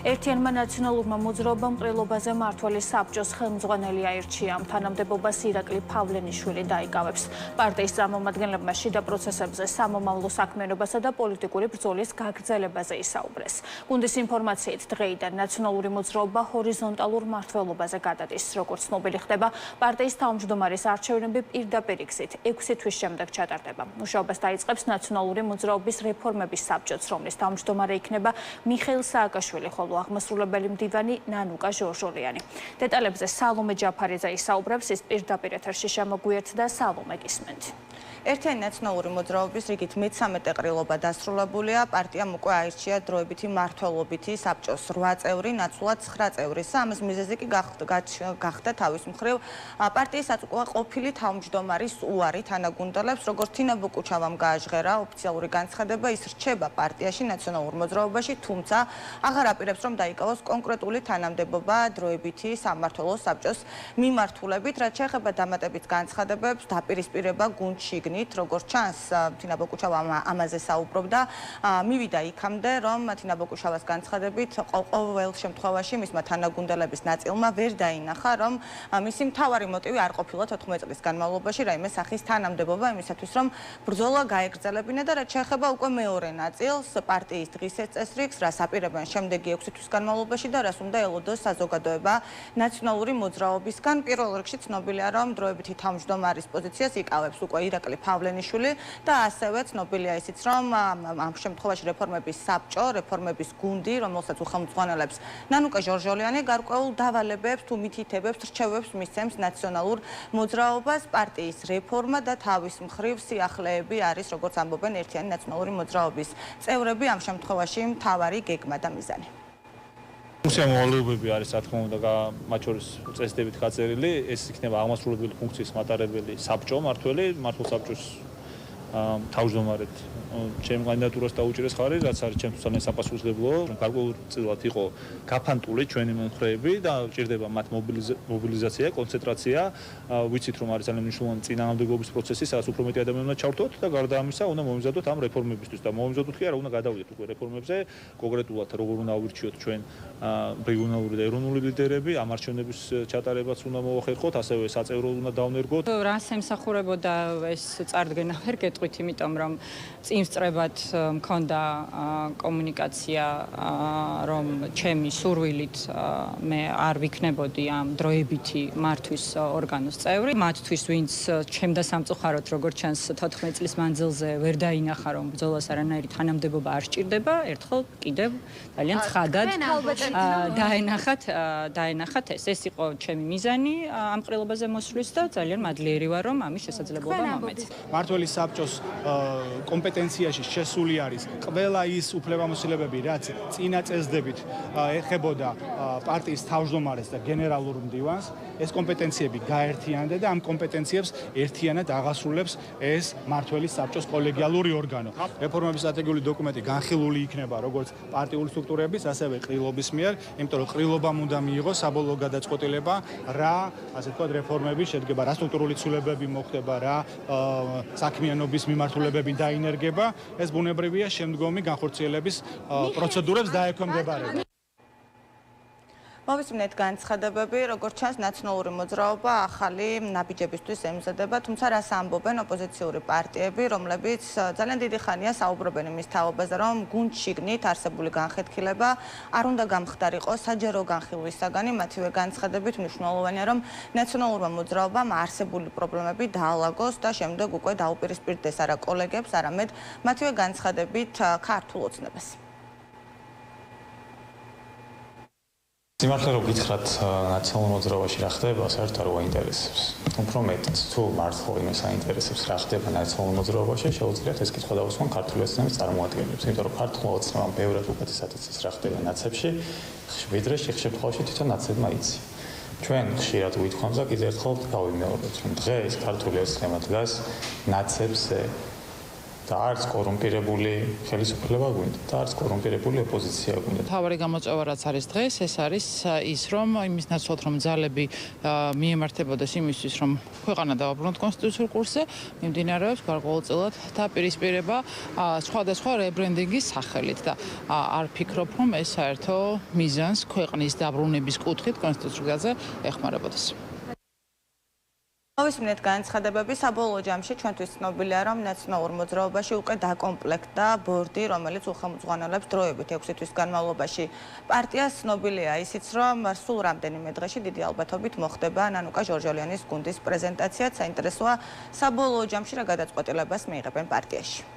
ერთიანმა ნაციონალურმა მოძრაობამ ყრილობაზე მმართველის საბჭოს ხელმძღვანელი აირჩია. თანამდებობას ირაკლი ფავლენიშვილი დაიკავებს. პარტიის წარმომადგენლებმა შიდა პროცესებზე, სამომავლო საქმიანობასა და პოლიტიკური ბრძოლის გაგრძელებაზე ისაუბრეს. გუნდის ინფორმაციით დღეიდან ნაციონალური მოძრაობა ჰორიზონტალურ მმართველობაზე გადადის. როგორც ცნობილი ხდება, პარტიის თავმჯდომარის არჩევნები პირდაპირ გზით 6 თვის შემდეგ ჩატარდება. მუშაობას დაიწყებს ნაციონალური მოძრაობის რეფორმების საბჭოც, რომლის თავმჯდომარე იქნება მიხეილ სააკაშვილი, ხოლო აღმასრულებელი მდივანი ნანუკა ჟორჟოლიანი. დეტალებზე სალომე ჯაფარიძე ისაუბრებს, ის პირდაპირ ეთერში შემოგვიერთდა. სალომე, გისმენთ. ერთიანი ნაციონალური მოძრაობის რიგით მე-13 ყრილობა დასრულებულია. პარტიამ უკვე აირჩია დროებითი მმართველობითი საბჭოს 8 წევრი, ნაცვლად 9 წევრისა. ამის მიზეზი კი გახდა თავის მხრივ პარტიის ყოფილი თავმჯდომარის უარი თანაგუნდელებს, როგორც თინა ბუკუჩავამ გააჟღერა ოფიციალური განცხადება, ის რჩება პარტიაში ნაციონალურ მოძრაობაში, თუმცა აღარ აპირებს, რომ დაიკავოს კონკრეტული თანამდებობა დროებითი სამმართველო საბჭოს მიმართულებით, რაც შეეხება დამატებით განცხადებებს, დაპირისპირება გუნდში როგორც ჩანს, თინა ბოკუჩავა ამაზე საუბრობდა, მივიდა იქამდე, რომ თინა ბოკუჩავას განცხადებით ყოველ შემთხვევაში მისმა თანაგუნდელების ნაწილმა ვერ დაინახა, რომ მისი მთავარი მოტივი არ ყოფილა 14 წლის განმავლობაში რაიმე სახის თანამდებობა იმისათვის, რომ ბრძოლა გაეგრძელებინა და რაც შეეხება უკვე მეორე ნაწილს, პარტიის დღის წესრიგს, რას აპირებენ შემდეგი 6 თვის განმავლობაში და რას უნდა ელოდოს საზოგადოება ნაციონალური მოძრაობისგან. პირველ რიგში ცნობილია, რომ დროებითი თავმჯდომარის პოზიციას იკავებს უკვე ირაკლი ფავლენიშვილი და ასევე ცნობილია ისიც, რომ ამ შემთხვევაში რეფორმების საბჭო, რეფორმების გუნდი, რომელსაც უხელმძღვანელებს ნანუკა ჟორჟოლიანი, გარკვეულ დავალებებს თუ მითითებებს, რჩევებს მისცემს ნაციონალურ მოძრაობას. პარტიის რეფორმა და თავის მხრივ სიახლეები არის, როგორც ამბობენ ერთიანი ნაციონალური მოძრაობის წევრები, ამ შემთხვევაში მთავარი გეგმა და მიზანი. ფუნქცია მოვალეობები არის, რა თქმა უნდა, მათ შორის წესდებით გაწერილი, ეს იქნება აღმასრულებელი ფუნქციის მატარებელი საბჭო, მმართველ საბჭოს თავმჯდომარედ ჩემ კანდიდატურას დაუჭირეს ხარი, რაც არის ჩემთვის ძალიან საპასუხისმგებლო, გარკვეულწილად იყო გაფანტული ჩვენი მომხრეები და ჭირდება მათ მობილიზაცია, კონცენტრაცია. ვიცით, რომ არის ძალიან მნიშვნელოვანი წინააღმდეგობის პროცესი, სადაც უფრო მეტი ადამიანი უნდა ჩავთოთ და გარდა ამისა, უნდა მომიზადოთ ამ რეფორმებისთვის და მომიზადოთ კი არა, უნდა გადავიდეთ უკვე რეფორმებზე, კონკრეტულად როგორ უნდა ავირჩიოთ ჩვენ რეგიონალური და ეროვნული ლიდერები, ამ არჩევნების ჩატარებაც უნდა მოახერხოთ, ასევე საწევრო უნდა დავნერგოთ. რას ემსახურებოდა ეს წარდგენა ვერ გეტყვით, იმიტომ რომ წინსწრებად მქონდა კომუნიკაცია, რომ ჩემი სურვილით მე არ ვიქნებოდი ამ დროებითი მართვის ორგანოს წევრი. მათთვის, ვინც ჩემდა სამწუხაროდ, როგორც ჩანს 14 წლის მანძილზე ვერ დაინახა, რომ ბრძოლას არანაირი თანამდებობა არ სჭირდება, ერთხელ კიდევ ძალიან ცხადად დაენახათ ეს. ეს იყო ჩემი მიზანი ამ ყრილობაზე მოსვლის და ძალიან მადლიერი ვარ, რომ ამის შესაძლებლობა მომეწია. მმართველის საბჭოს კომპეტენციაში შესული არის ყველა ის უფლებამოსილებები, რაც წინა წესდებით ეხებოდა პარტიის თავმჯდომარეს და გენერალურ მდივანს. ეს კომპეტენციები გაერთიანდა და ამ კომპეტენციებს ერთიანად აღასრულებს ეს მმართველის საბჭოს კოლეგიალური ორგანო. რეფორმების სტრატეგიული დოკუმენტი განხილული იქნება როგორც პარტიული სტრუქტურების, ასევე ყრილობის მიერ, იმიტომ რომ ყრილობამ უნდა მიიღოს საბოლოო გადაწყვეტილება, რა, ასე ვთქვათ, რეფორმები შედგება, რა სტრუქტურული ცვლილებები მოხდება, რა საქმიანობის მიმართულებები დაინერგება. ეს ბუნებრივია შემდგომი განხორციელების პროცედურებს დაექვემდებარება. მოვისმინეთ განცხადებები, როგორც ჩანს, ნაციონალური მოძრაობა ახალი ნაბიჯებისთვის ემზადება, თუმცა რას ამბობენ ოპოზიციური პარტიები, რომლებიც ძალიან დიდი ხანია საუბრობენ იმის თაობაზე, რომ გუნდშიგნით არსებული განხეთქილება არ უნდა გამხდარიყო საჯარო განხილვისაგანი. მათივე განცხადებით მნიშვნელოვანია, რომ ნაციონალურმა მოძრაობამ არსებული პრობლემები დაალაგოს და შემდეგ უკვე დაუპირისპირდეს არა კოლეგებს, არამედ მათივე განცხადებით ქართულ ოცნებას. სიმართლე რომ გითხრათ, ნაციონალურ მოძრაობაში რა ხდება, საერთოდ არ აინტერესებს. უფრო მეტად, თუ მართლა იმას აინტერესებს, რა ხდება ნაციონალურ მოძრაობაში, შეუძლიათ ეს კითხვა დავუსვან ქართული ოცნების წარმომადგენლებს, იმიტომ რომ ქართულ ოცნებამ ბევრად უკეთესად იცის რა ხდება ნაცებში, ვიდრე ხშირ შემთხვევაში თვითონ ნაცებმა იცი. ჩვენ ხშირად ვითხოვთ და კიდევ ერთხელ გავიმეორებთ, რომ დღეს ქართული ოცნება დგას ნაცებზე. და არც კორუმპირებული ხელისუფლება გვინდა და არც კორუმპირებული ოპოზიცია გვინდა. თავარი გამოწვევა რაც არის დღეს, ეს არის ის, რომ იმის ნაცვლად რომ ძალები მიემართებოდეს იმისთვის, რომ ქვეყანა დავაბრუნოთ კონსტიტუციურ კურსზე, მიმდინარეობს გარკვეულწილად დაპირისპირება სხვადასხვა რებრენდინგის სახელით და არ ფიქრობ, რომ ეს საერთო მიზანს ქვეყნის დაბრუნების კუთხით კონსტიტუციურ გზაზე ეხმარებოდეს. მოვისმინეთ განცხადებები, საბოლოო ჯამში ჩვენთვის ცნობილია, რომ ნაციონალურ მოძრაობაში უკვე დაკომპლექტდა ბორდი, რომელიც უხელმძღვანელებს დროებით 6 თვის განმავლობაში. პარტიას ცნობილია ისიც, რომ სულ რამდენიმე დღეში დიდი ალბათობით მოხდება ნანუკა ჟორჟოლიანის გუნდის პრეზენტაციაც. საინტერესოა საბოლოო ჯამში რა გადაწყვეტილებას მიიღებენ პარტიაში.